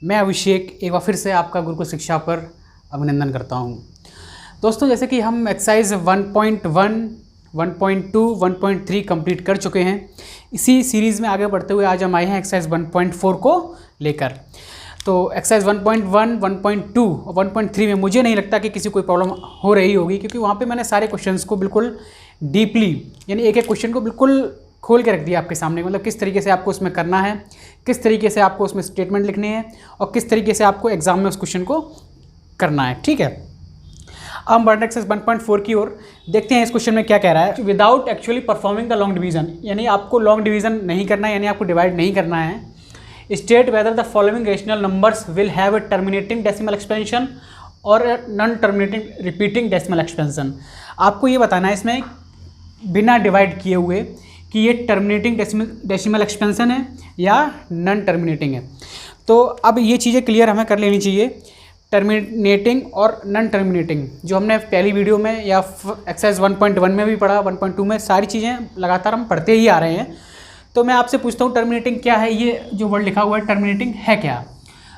मैं अभिषेक एक बार फिर से आपका गुरुकुल शिक्षा पर अभिनंदन करता हूं। दोस्तों, जैसे कि हम एक्सरसाइज 1.1, 1.2, 1.3 कंप्लीट कर चुके हैं। इसी सीरीज़ में आगे बढ़ते हुए आज हम आए हैं एक्सरसाइज 1.4 को लेकर। तो एक्सरसाइज 1.1, 1.2 और 1.3 में मुझे नहीं लगता कि किसी कोई प्रॉब्लम हो रही होगी, क्योंकि वहाँ पे मैंने सारे क्वेश्चंस को बिल्कुल डीपली, यानी एक एक क्वेश्चन को बिल्कुल खोल के रख दिया आपके सामने। मतलब किस तरीके से आपको उसमें करना है, किस तरीके से आपको उसमें स्टेटमेंट लिखने हैं और किस तरीके से आपको एग्जाम में उस क्वेश्चन को करना है। ठीक है, अब हम बढ़ते हैं एक्सरसाइज 1.4 की ओर। देखते हैं इस क्वेश्चन में क्या कह रहा है। Without actually performing the long division, यानी आपको लॉन्ग डिवीजन नहीं करना है, यानी आपको डिवाइड नहीं करना है। State whether the following rational numbers will have a terminating decimal expansion और non terminating repeating decimal expansion. आपको ये बताना है इसमें बिना डिवाइड किए हुए कि ये टर्मिनेटिंग डेसिमल एक्सपेंशन है या नॉन टर्मिनेटिंग है। तो अब ये चीज़ें क्लियर हमें कर लेनी चाहिए, टर्मिनेटिंग और नॉन टर्मिनेटिंग, जो हमने पहली वीडियो में या एक्सरसाइज 1.1 में भी पढ़ा, 1.2 में, सारी चीज़ें लगातार हम पढ़ते ही आ रहे हैं। तो मैं आपसे पूछता हूँ टर्मिनेटिंग क्या है, ये जो वर्ड लिखा हुआ है टर्मिनेटिंग है क्या?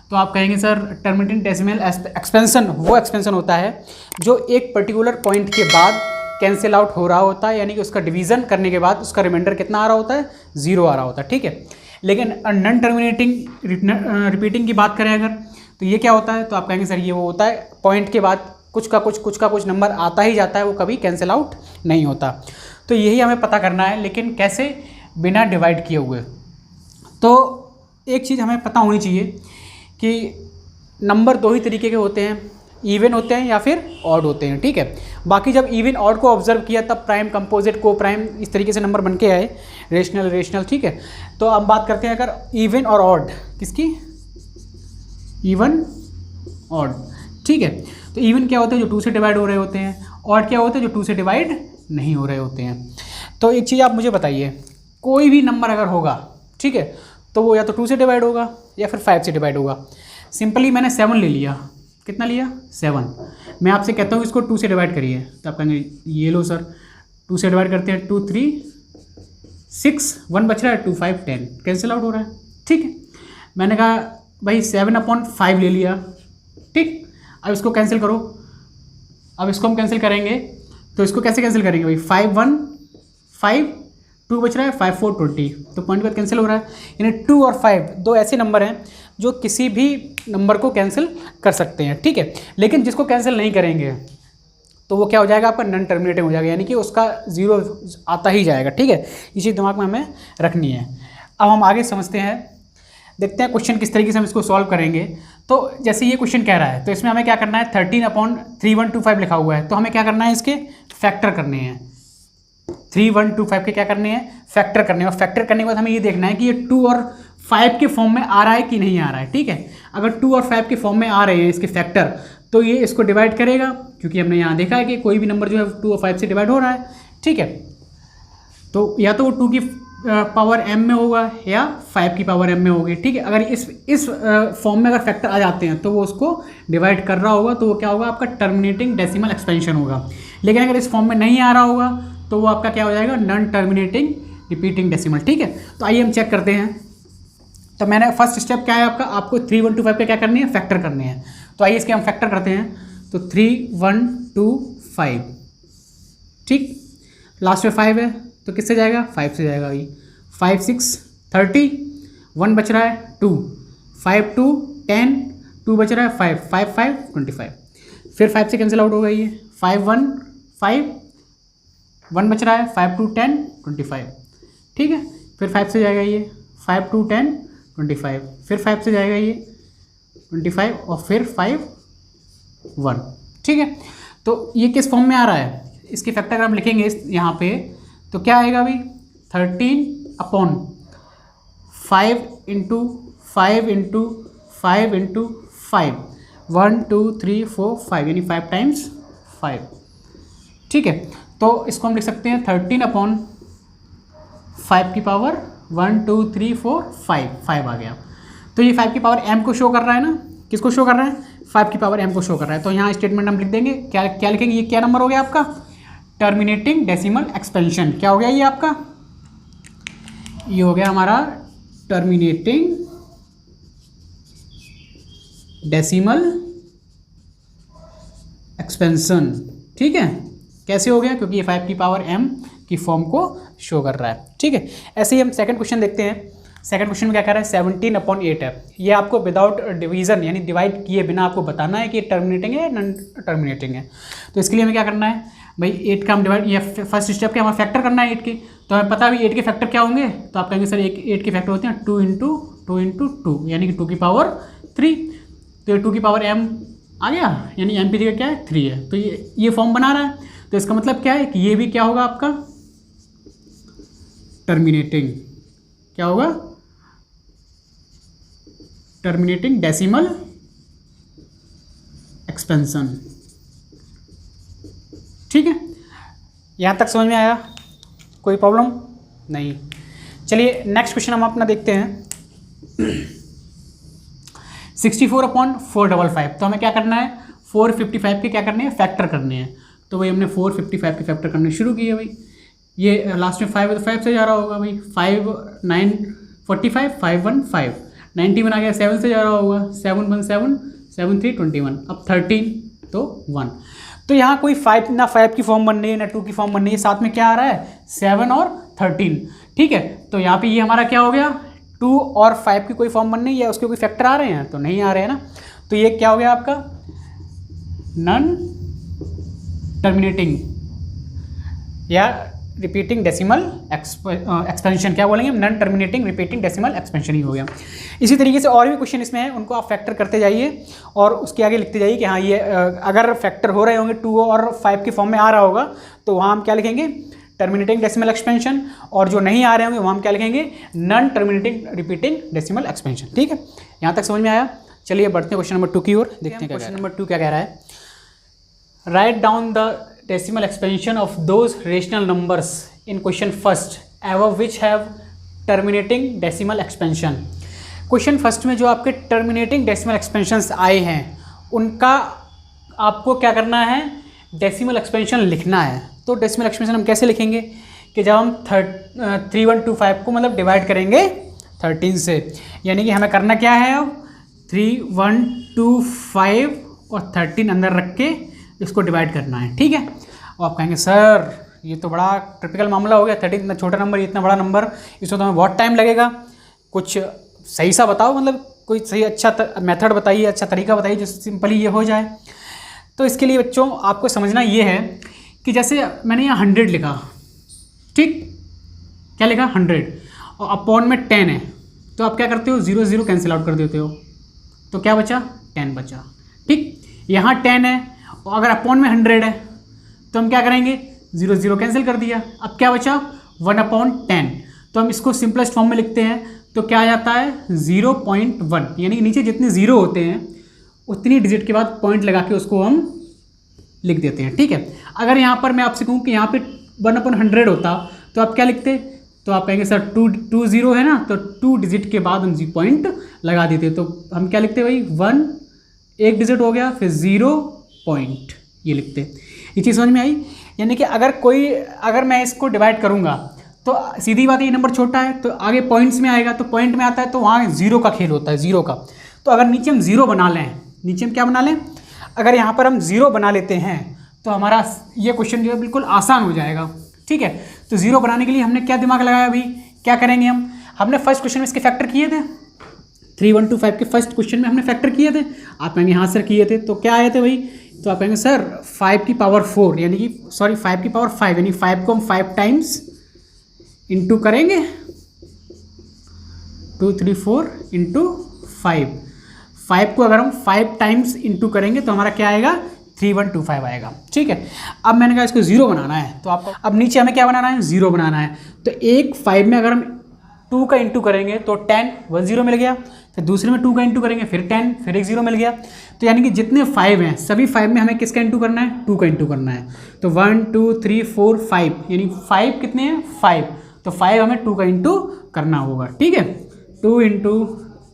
तो आप कहेंगे सर टर्मिनेटिंग डेसिमल एक्सपेंशन वो एक्सपेंशन होता है जो एक पर्टिकुलर पॉइंट के बाद कैंसिल आउट हो रहा होता है, यानी कि उसका डिवीज़न करने के बाद उसका रिमाइंडर कितना आ रहा होता है, 0 आ रहा होता है। ठीक है, लेकिन नॉन टर्मिनेटिंग रिपीटिंग की बात करें अगर, तो ये क्या होता है? तो आप कहेंगे सर ये वो होता है पॉइंट के बाद कुछ का कुछ नंबर आता ही जाता है, वो कभी कैंसिल आउट नहीं होता। तो यही हमें पता करना है, लेकिन कैसे? बिना डिवाइड किए हुए। तो एक चीज़ हमें पता होनी चाहिए कि नंबर दो ही तरीके के होते हैं, इवन होते हैं या फिर ऑड होते हैं। ठीक है, बाकी जब इवन ऑड को ऑब्जर्व किया तब प्राइम, कंपोजिट, को प्राइम, इस तरीके से नंबर बन के आए, रेशनल। ठीक है, तो अब बात करते हैं अगर इवन और ऑड, किसकी? Even odd. ठीक है, तो इवन क्या होते हैं? जो 2 से डिवाइड हो रहे होते हैं। ऑड क्या होते हैं? जो 2 से डिवाइड नहीं हो रहे होते हैं। तो एक चीज़ आप मुझे बताइए, कोई भी नंबर अगर होगा, ठीक है, तो वो या तो 2 से डिवाइड होगा या फिर 5 से डिवाइड होगा। सिंपली मैंने 7 ले लिया, कितना लिया? 7। मैं आपसे कहता हूँ इसको 2 से डिवाइड करिए, तो आप कहेंगे ये लो सर 2 से डिवाइड करते हैं, 2 3 6, 1 बच रहा है, 2 5 10, कैंसिल आउट हो रहा है। ठीक है, मैंने कहा भाई 7/5 ले लिया। ठीक, अब इसको कैंसिल करो। अब इसको हम कैंसिल करेंगे, तो इसको कैसे कैंसिल करेंगे भाई? 5 1 5, 2 बच रहा है, 5 4 20, तो पॉइंट पर कैंसिल हो रहा है। यानी 2 और 5 दो ऐसे नंबर हैं जो किसी भी नंबर को कैंसिल कर सकते हैं। ठीक है, लेकिन जिसको कैंसिल नहीं करेंगे तो वो क्या हो जाएगा? आपका नॉन टर्मिनेटिंग हो जाएगा, यानी कि उसका 0 आता ही जाएगा। ठीक है, ये चीज़ दिमाग में हमें रखनी है। अब हम आगे समझते हैं, देखते हैं क्वेश्चन किस तरीके से हम इसको सॉल्व करेंगे। तो जैसे ये क्वेश्चन कह रहा है, तो इसमें हमें क्या करना है? 13/3125 लिखा हुआ है, तो हमें क्या करना है? इसके फैक्टर करने हैं। 3125 के क्या करने हैं? फैक्टर करने हैं। और फैक्टर करने के बाद हमें ये देखना है कि ये 2 और 5 के फॉर्म में आ रहा है कि नहीं आ रहा है। ठीक है, अगर 2 और 5 के फॉर्म में आ रहे हैं इसके फैक्टर, तो ये इसको डिवाइड करेगा, क्योंकि हमने यहाँ देखा है कि कोई भी नंबर जो है 2 और 5 से डिवाइड हो रहा है। ठीक है, तो या तो वो 2 की पावर m में होगा या 5 की पावर m में होगी। ठीक है, अगर इस फॉर्म में अगर फैक्टर आ जाते हैं तो वो उसको डिवाइड कर रहा होगा, तो वो क्या होगा? आपका टर्मिनेटिंग डेसिमल एक्सपेंशन होगा। लेकिन अगर इस फॉर्म में नहीं आ रहा होगा तो वो आपका क्या हो जाएगा? Non terminating repeating decimal. ठीक है, तो आइए हम चेक करते हैं। तो मैंने फर्स्ट स्टेप क्या है आपका? आपको 3125 के क्या करनी है? फैक्टर करने हैं। तो आइए इसके हम फैक्टर करते हैं। तो 3125, ठीक, लास्ट में 5 है, तो किससे जाएगा? 5 से जाएगा भाई। 5 6 30, 1 बच रहा है 2, 5 2 10, 2 बच रहा है 5, 5 5 25, फिर 5 से कैंसिल आउट होगा ये। 5 1 5, 1 बच रहा है, 5 2 10 25। ठीक है, फिर 5 से जाएगा ये, 5 2 10 25, फिर 5 से जाएगा ये 25 और फिर 5 1। ठीक है, तो ये किस फॉर्म में आ रहा है? इसके फैक्टर अगर हम लिखेंगे यहाँ पे तो क्या आएगा भाई? 13/5 इंटू 5 इंटू 5 इंटू 5, 1 2 3 4 5, यानी 5 टाइम्स 5। ठीक है, तो इसको हम लिख सकते हैं 13/5 की पावर 1 2 3 4 5 आ गया। तो ये 5 की पावर m को शो कर रहा है ना, किसको शो कर रहा है? 5 की पावर m को शो कर रहा है। तो यहाँ स्टेटमेंट हम लिख देंगे, क्या लिखेंगे? ये क्या नंबर हो गया आपका? Terminating decimal expansion. क्या हो गया ये आपका? ये हो गया हमारा टर्मिनेटिंग डेसिमल एक्सपेंशन। ठीक है, कैसे हो गया? क्योंकि ये 5 की पावर m की फॉर्म को शो कर रहा है। ठीक है, ऐसे ही हम सेकंड क्वेश्चन देखते हैं। सेकंड क्वेश्चन में क्या कह रहा है? 17/8 है। ये आपको विदाउट डिवीजन यानी डिवाइड किए बिना आपको बताना है कि टर्मिनेटिंग है नॉन टर्मिनेटिंग है। तो इसके लिए हमें क्या करना है भाई? 8 का हम डिवाइड, ये फर्स्ट स्टेप क्या हमें फैक्टर करना है 8 के। तो हमें पता है भाई 8 के फैक्टर क्या होंगे। तो आप कहेंगे सर 8 के फैक्टर होते हैं 2 × 2 यानी कि 2 की पावर 3। तो ये 2 की पावर m आ गया, यानी m की जगह क्या है 3 है। तो ये फॉर्म बना रहा है। तो इसका मतलब क्या है कि ये भी क्या होगा आपका टर्मिनेटिंग। क्या होगा? Terminating decimal expansion. ठीक है, यहां तक समझ में आया? कोई प्रॉब्लम नहीं। चलिए नेक्स्ट क्वेश्चन हम अपना देखते हैं। 64/455। तो हमें क्या करना है? 455 के क्या करने हैं? फैक्टर करने हैं। तो भाई हमने 455 के फैक्टर करने शुरू किए भाई। ये लास्ट में 5 है तो 5 से जा रहा होगा भाई। 5 9 45 5 1 5 91 आ गया, 7 से जा रहा होगा। 7 1 7 7 3 21। अब 13 तो 1। तो यहाँ कोई 5 ना 5 की फॉर्म बन रही है ना 2 की फॉर्म बन रही है। साथ में क्या आ रहा है? 7 और 13। ठीक है, तो यहाँ पे ये हमारा क्या हो गया? 2 और 5 की कोई फॉर्म बन रही है, उसके कोई फैक्टर आ रहे हैं? तो नहीं आ रहे हैं ना। तो ये क्या हो गया आपका? नॉन टर्मिनेटिंग या रिपीटिंग डेसिमल एक्सपेंशन। क्या बोलेंगे? Non terminating repeating decimal expansion ही हो गया। इसी तरीके से और भी क्वेश्चन इसमें है, उनको आप फैक्टर करते जाइए और उसके आगे लिखते जाइए कि हाँ ये अगर फैक्टर हो रहे होंगे 2 और 5 की फॉर्म में आ रहा होगा तो वहाँ हम क्या लिखेंगे? Terminating decimal expansion. और जो नहीं आ रहे होंगे वहाँ हम क्या लिखेंगे? Non terminating repeating decimal expansion. ठीक है, यहाँ तक समझ में आया? चलिए बढ़ते हैं क्वेश्चन नंबर 2 की ओर, देखते हैं क्वेश्चन नंबर 2 क्या कह रहा है। Write down the decimal expansion of those rational numbers in question first एवं which have terminating decimal expansion. Question first में जो आपके टर्मिनेटिंग डेसिमल एक्सपेंशंस आए हैं उनका आपको क्या करना है? डेसिमल एक्सपेंशन लिखना है। तो डेसिमल एक्सपेंशन हम कैसे लिखेंगे कि जब हम 3125 को मतलब डिवाइड करेंगे 13 से, यानी कि हमें करना क्या है? अब 3125 और 13 अंदर रख के इसको डिवाइड करना है। ठीक है, और आप कहेंगे सर ये तो बड़ा टिपिकल मामला हो गया, 13 इतना छोटा नंबर, इतना बड़ा नंबर, इसमें तो हमें बहुत टाइम लगेगा। कुछ सही सा बताओ, मतलब कोई सही अच्छा मेथड बताइए, अच्छा तरीका बताइए जिससे सिंपली ये हो जाए। तो इसके लिए बच्चों आपको समझना ये है कि जैसे मैंने यहाँ 100 लिखा, ठीक, क्या लिखा? 100 और अपॉन में 10 है। तो आप क्या करते हो? 0 0 कैंसिल आउट कर देते हो। तो क्या बचा? 10 बचा। ठीक, यहाँ 10 है और अगर अपॉन में 100 है तो हम क्या करेंगे? 0 0 कैंसिल कर दिया। अब क्या बचा? 1/10। तो हम इसको सिंपलेस्ट फॉर्म में लिखते हैं तो क्या आ जाता है? 0.1, यानी कि नीचे जितने जीरो होते हैं उतनी डिजिट के बाद पॉइंट लगा के उसको हम लिख देते हैं। ठीक है, अगर यहाँ पर मैं आपसे कहूँ कि यहाँ पे 1/100 होता तो आप क्या लिखते? तो आप कहेंगे सर 2 0 है ना, तो 2 डिजिट के बाद हम पॉइंट लगा देते। तो हम क्या लिखते भाई? 1 एक डिजिट हो गया, फिर 0 पॉइंट, ये लिखते। ये चीज़ समझ में आई? यानी कि अगर मैं इसको डिवाइड करूँगा तो सीधी बात है, ये नंबर छोटा है तो आगे पॉइंट्स में आएगा, तो पॉइंट में आता है तो वहाँ 0 का खेल होता है, 0 का। तो अगर नीचे हम 0 बना लें, नीचे हम क्या बना लें? अगर यहाँ पर हम 0 बना लेते हैं तो हमारा ये क्वेश्चन जो है बिल्कुल आसान हो जाएगा। ठीक है, तो 0 बनाने के लिए हमने क्या दिमाग लगाया? अभी क्या करेंगे हमने फर्स्ट क्वेश्चन में इसके फैक्टर किए थे। 3125 के फर्स्ट क्वेश्चन में हमने फैक्टर किए थे। आप कहेंगे हाँ सर किए थे, तो क्या आए थे भाई? तो आप कहेंगे सर 5 की पावर 4 यानी कि 5 की पावर 5 यानी 5 को हम 5 टाइम्स इंटू करेंगे, 2 3 4 इंटू 5 को अगर हम 5 टाइम्स इंटू करेंगे तो हमारा क्या आएगा? 3125 आएगा। ठीक है, अब मैंने कहा इसको 0 बनाना है तो आपको अब नीचे हमें क्या बनाना है? 0 बनाना है। तो एक 5 में अगर हम 2 का इंटू करेंगे तो 10 1 0 मिल गया, फिर दूसरे में 2 का इंटू करेंगे फिर 10 फिर एक 0 मिल गया। तो यानी कि जितने 5 हैं सभी 5 में हमें किसका इंटू करना है? 2 का इंटू करना है। तो 1 2 3 4 5 यानी 5 कितने हैं? 5। तो 5 हमें 2 का इंटू करना होगा। ठीक है, 2 इंटू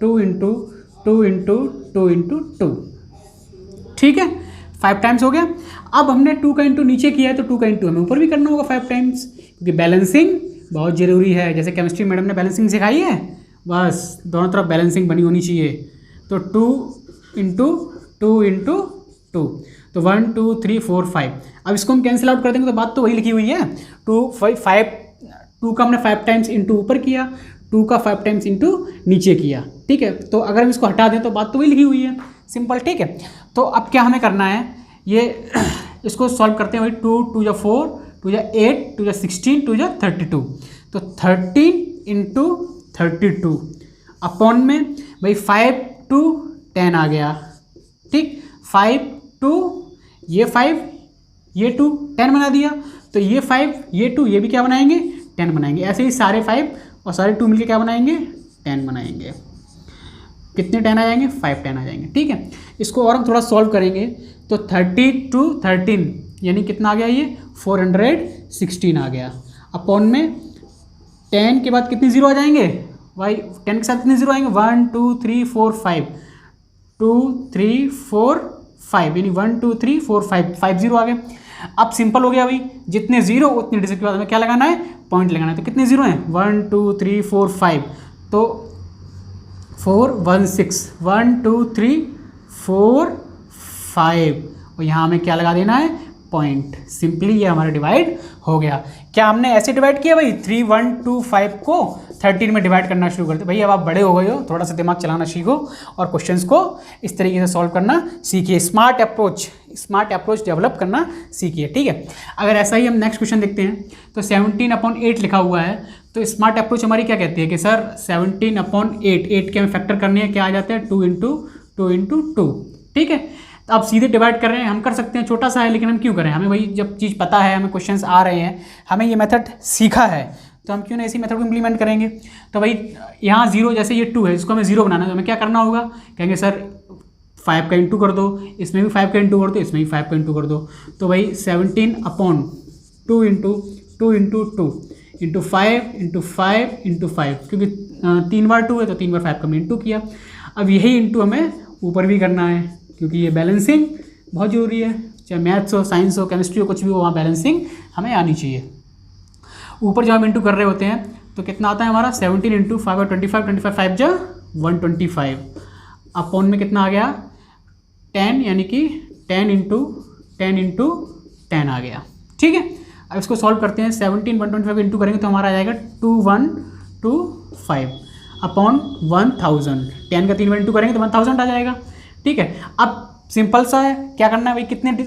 2 इंटू 2 इंटू 2 इंटू 2। ठीक है, 5 टाइम्स हो गया। अब हमने 2 का इंटू नीचे किया है तो 2 का इंटू हमें ऊपर भी करना होगा 5 टाइम्स, क्योंकि बैलेंसिंग बहुत ज़रूरी है। जैसे केमिस्ट्री मैडम ने बैलेंसिंग सिखाई है, बस दोनों तरफ बैलेंसिंग बनी होनी चाहिए। तो 2 इंटू 2 इंटू 2, तो 1 2 3 4 5। अब इसको हम कैंसिल आउट कर देंगे तो बात तो वही लिखी हुई है। 2 का हमने 5 टाइम्स इंटू ऊपर किया, 2 का 5 टाइम्स इंटू नीचे किया, ठीक है। तो अगर हम इसको हटा दें तो बात तो वही लिखी हुई है, सिंपल, ठीक है। तो अब क्या हमें करना है, ये इसको सॉल्व करते हैं भाई। 2 2 या 4, 2 या 8, 2 या 16, 2 या 32, तो 13 इंटू 32 अपॉन में भाई 5 to 10 आ गया, ठीक। 5 to ये 5 ये 2 10 बना दिया, तो ये 5 ये 2 ये भी क्या बनाएंगे, 10 बनाएंगे। ऐसे ही सारे 5 और सारे 2 मिलके क्या बनाएंगे, 10 बनाएंगे। कितने 10 आ जाएंगे, 5 10 आ जाएंगे, ठीक है। इसको और हम थोड़ा सॉल्व करेंगे तो 30 to 13 यानी कितना आ गया, ये 416 आ गया। अपॉन में 10 के बाद कितनी जीरो आ जाएंगे भाई, 10 के साथ कितने जीरो आएंगे, 1 2 3 4 5, 2 3 4 5 यानी 1 2 3 4 5 जीरो आ गए। अब सिंपल हो गया भाई, जितने जीरो उतने डिजिट के बाद हमें क्या लगाना है, पॉइंट लगाना है। तो कितने जीरो हैं, 1 2 3 4 5, तो 4 1 6, 1 2 3 4 5, और यहाँ हमें क्या लगा देना है, पॉइंट। सिंपली ये हमारा डिवाइड हो गया। क्या हमने ऐसे डिवाइड किया भाई, 3 1 2 5 को 13 में डिवाइड करना शुरू करते। भाई अब आप बड़े हो गए हो, थोड़ा सा दिमाग चलाना सीखो और क्वेश्चंस को इस तरीके से सॉल्व करना सीखिए। स्मार्ट अप्रोच डेवलप करना सीखिए, ठीक है। अगर ऐसा ही हम नेक्स्ट क्वेश्चन देखते हैं तो 17/8 लिखा हुआ है। तो स्मार्ट अप्रोच हमारी क्या कहती है कि सर 17/8, 8 के हमें फैक्टर करने हैं, क्या आ जाते हैं 2 इंटू 2, ठीक है। तो आप सीधे डिवाइड कर रहे हैं, हम कर सकते हैं, छोटा सा है लेकिन हम क्यों करें, हमें वही जब चीज़ पता है, हमें क्वेश्चंस आ रहे हैं, हमें ये मेथड सीखा है, तो हम क्यों ना इसी मेथड को इम्प्लीमेंट करेंगे। तो भाई यहाँ 0, जैसे ये 2 है, इसको हमें 0 बनाना है, तो हमें क्या करना होगा, कहेंगे सर 5 का इंटू कर दो, इसमें भी 5 का इंटू कर दो, इसमें भी 5 का इंटू कर दो। तो भाई 17/2 into 2 into 2 into 5 into 5 into 5, क्योंकि 3 बार 2 है तो 3 बार 5 का हमने इंटू किया। अब यही इंटू हमें ऊपर भी करना है, क्योंकि ये बैलेंसिंग बहुत ज़रूरी है, चाहे मैथ्स हो, साइंस हो, केमिस्ट्री हो, कुछ भी हो, वहाँ बैलेंसिंग हमें आनी चाहिए। ऊपर जब हम इंटू कर रहे होते हैं तो कितना आता है हमारा, 17 इंटू 5 और 25, 25 5 जा 125, अपॉन में कितना आ गया 10, यानी कि 10 इंटू 10 आ गया, ठीक है। अब इसको सॉल्व करते हैं, 17 125 इंटू करेंगे तो हमारा आ जाएगा 2125 अपॉन 1000। 10 का 3 बार इंटू करेंगे तो 1000 आ जाएगा, ठीक है। अब सिंपल सा है, क्या करना है भाई,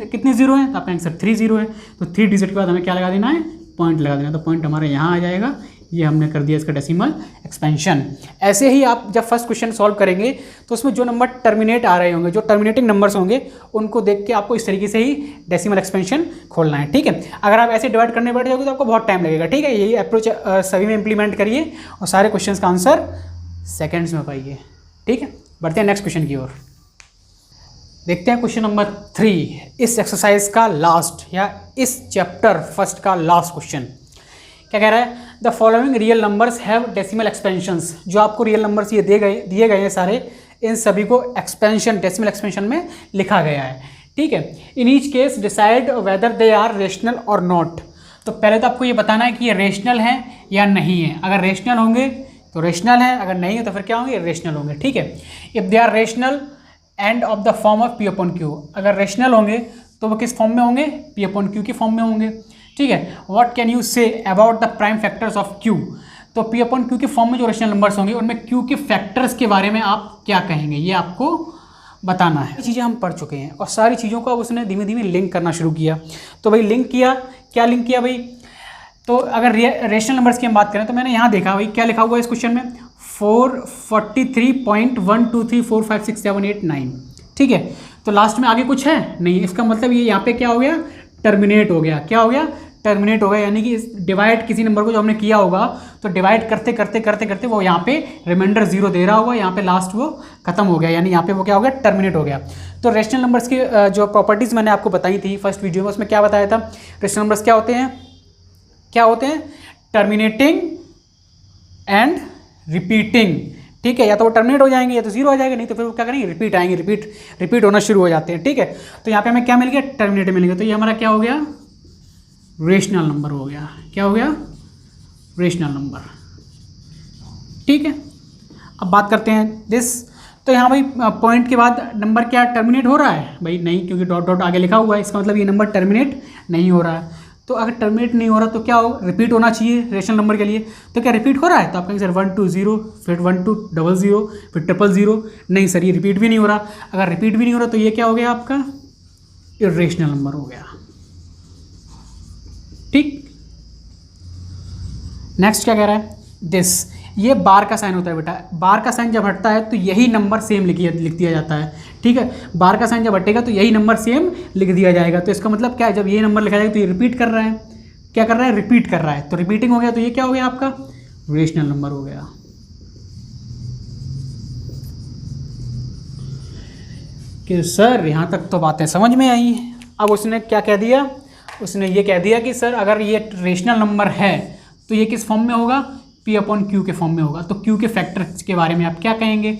कितने जीरो हैं, तो आपका आंसर 3 जीरो है। तो 3 डिजिट के बाद हमें क्या लगा देना है, पॉइंट लगा देना। तो पॉइंट हमारे यहाँ आ जाएगा, ये हमने कर दिया इसका डेसिमल एक्सपेंशन। ऐसे ही आप जब फर्स्ट क्वेश्चन सॉल्व करेंगे तो उसमें जो नंबर टर्मिनेट आ रहे होंगे, जो टर्मिनेटिंग नंबर्स होंगे, उनको देख के आपको इस तरीके से ही डेसिमल एक्सपेंशन खोलना है, ठीक है। अगर आप ऐसे डिवाइड करने बैठ जाओगे तो आपको बहुत टाइम लगेगा, ठीक है। यही अप्रोच सभी में इंप्लीमेंट करिए और सारे क्वेश्चन का आंसर सेकेंड्स में पाइए, ठीक है। बढ़ते हैं नेक्स्ट क्वेश्चन की ओर। देखते हैं क्वेश्चन नंबर 3, इस एक्सरसाइज का लास्ट या इस चैप्टर फर्स्ट का लास्ट क्वेश्चन। क्या कह रहा है, the following real numbers have decimal expansions. जो आपको रियल नंबर्स ये दिए गए हैं सारे, इन सभी को एक्सपेंशन, डेसिमल एक्सपेंशन में लिखा गया है, ठीक है। In each case decide whether they are rational और नॉट। तो पहले तो आपको ये बताना है कि ये रेशनल है या नहीं है। अगर रेशनल होंगे तो रेशनल है, अगर नहीं है तो फिर क्या होंगे, रेशनल होंगे, ठीक है। If they are rational and of the form of P upon Q। अगर रेशनल होंगे तो वो किस फॉर्म में होंगे, P अपॉन Q की फॉर्म में होंगे, ठीक है। What can you say about the prime factors of Q। तो P अपॉन Q की फॉर्म में जो रेशनल नंबर्स होंगे उनमें Q के फैक्टर्स के बारे में आप क्या कहेंगे, ये आपको बताना है। ये चीज़ें हम पढ़ चुके हैं और सारी चीज़ों को अब उसने धीमे धीमे लिंक करना शुरू किया। तो भाई लिंक किया, क्या लिंक किया भाई, तो अगर रेशनल नंबर्स की हम बात करें तो मैंने यहाँ देखा भाई क्या लिखा हुआ है इस क्वेश्चन में, 443.123456789, ठीक है। तो लास्ट में आगे कुछ है नहीं, इसका मतलब ये यहाँ पे क्या हो गया, टर्मिनेट हो गया। क्या हो गया, टर्मिनेट हो गया, यानी कि डिवाइड किसी नंबर को जो हमने किया होगा तो डिवाइड करते करते करते करते वो यहाँ पे रिमाइंडर 0 दे रहा होगा, यहाँ पे लास्ट वो खत्म हो गया, यानी यहाँ पे वो क्या हो गया, टर्मिनेट हो गया। तो रेशनल नंबर्स की जो प्रॉपर्टीज़ मैंने आपको बताई थी फर्स्ट वीडियो में, उसमें क्या बताया था, रेशनल नंबर्स क्या होते हैं, टर्मिनेटिंग एंड रिपीटिंग, ठीक है। या तो वो टर्मिनेट हो जाएंगे या तो 0 आ जाएगा, नहीं तो फिर वो क्या करेंगे, रिपीट आएंगे, रिपीट होना शुरू हो जाते हैं, ठीक है। तो यहाँ पे हमें क्या मिल गया, टर्मिनेट मिल गया। तो ये हमारा क्या हो गया, रेशनल नंबर हो गया। क्या हो गया, रेशनल नंबर, ठीक है। अब बात करते हैं दिस। तो यहाँ भाई पॉइंट के बाद नंबर क्या टर्मिनेट हो रहा है भाई? नहीं, क्योंकि डॉट डॉट आगे लिखा हुआ है, इसका मतलब ये नंबर टर्मिनेट नहीं हो रहा है। तो अगर टर्मिनेट नहीं हो रहा तो क्या हो, रिपीट होना चाहिए रेशनल नंबर के लिए। तो क्या रिपीट हो रहा है? तो आप कहेंगे सर 1 2 0, फिर 1 2 0 0, फिर 0 0 0। नहीं सर, ये रिपीट भी नहीं हो रहा। अगर रिपीट भी नहीं हो रहा तो ये क्या हो गया आपका? इर्रेशनल नंबर हो गया। ठीक, नेक्स्ट क्या कह रहा है? दिस, ये बार का साइन होता है बेटा। बार का साइन जब हटता है तो यही नंबर सेम लिख दिया जाता है। ठीक है, बार का साइन जब हटेगा तो यही नंबर सेम लिख दिया जाएगा। तो इसका मतलब क्या है, जब ये नंबर लिखा जाएगा तो ये रिपीट कर रहा है। क्या कर रहा है? रिपीट कर रहा है। तो रिपीटिंग हो गया, तो ये क्या हो गया आपका? रेशनल नंबर हो गया। कि सर यहाँ तक तो बातें समझ में आई। अब उसने क्या कह दिया? उसने ये कह दिया कि सर अगर ये रेशनल नंबर है तो ये किस फॉर्म में होगा? P/Q के फॉर्म में होगा। तो Q के फैक्टर के बारे में आप क्या कहेंगे?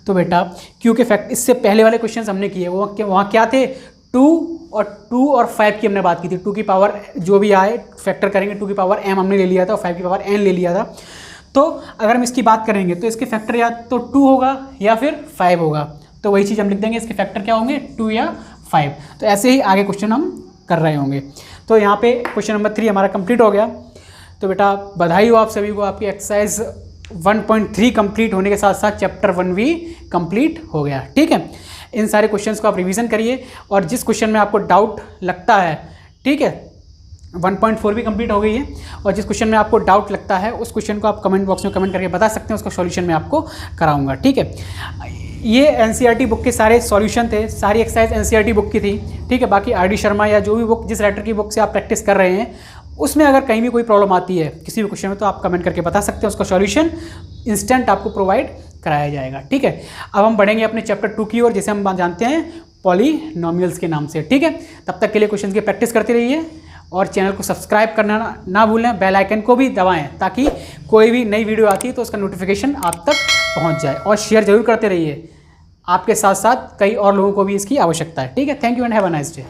तो बेटा Q के फैक्टर, इससे पहले वाले क्वेश्चन हमने किए, वो वहाँ क्या थे? 2 और 5 की हमने बात की थी। 2 की पावर जो भी आए फैक्टर करेंगे, 2 की पावर m हमने ले लिया था और 5 की पावर n ले लिया था। तो अगर हम इसकी बात करेंगे तो इसके फैक्टर या तो 2 होगा या फिर 5 होगा। तो वही चीज़ हम लिख देंगे, इसके फैक्टर क्या होंगे? 2 या 5। तो ऐसे ही आगे क्वेश्चन हम कर रहे होंगे। तो यहाँ पे क्वेश्चन नंबर 3 हमारा कंप्लीट हो गया। तो बेटा बधाई हो आप सभी को, आपकी एक्सरसाइज 1.3 कंप्लीट होने के साथ साथ चैप्टर 1 भी कंप्लीट हो गया। ठीक है, इन सारे क्वेश्चंस को आप रिवीजन करिए और जिस क्वेश्चन में आपको डाउट लगता है, ठीक है, 1.4 भी कंप्लीट हो गई है, और जिस क्वेश्चन में आपको डाउट लगता है उस क्वेश्चन को आप कमेंट बॉक्स में कमेंट करके बता सकते हैं, उसका सॉल्यूशन मैं आपको कराऊंगा। ठीक है, ये एनसीईआरटी बुक के सारे सॉल्यूशन थे, सारी एक्सरसाइज एनसीईआरटी बुक की थी। ठीक है, बाकी आर डी शर्मा या जो भी बुक, जिस राइटर की बुक से आप प्रैक्टिस कर रहे हैं, उसमें अगर कहीं भी कोई प्रॉब्लम आती है किसी भी क्वेश्चन में, तो आप कमेंट करके बता सकते हैं, उसका सॉल्यूशन इंस्टेंट आपको प्रोवाइड कराया जाएगा। ठीक है, अब हम बढ़ेंगे अपने चैप्टर 2 की ओर, जैसे हम जानते हैं पॉलीनोमियल्स के नाम से। ठीक है, तब तक के लिए क्वेश्चन की प्रैक्टिस करते रहिए और चैनल को सब्सक्राइब करना ना भूलें, बेल आइकन को भी दबाएं ताकि कोई भी नई वीडियो आती है तो उसका नोटिफिकेशन आप तक पहुंच जाए, और शेयर जरूर करते रहिए। आपके साथ साथ कई और लोगों को भी इसकी आवश्यकता है। ठीक है, thank you and have a nice day.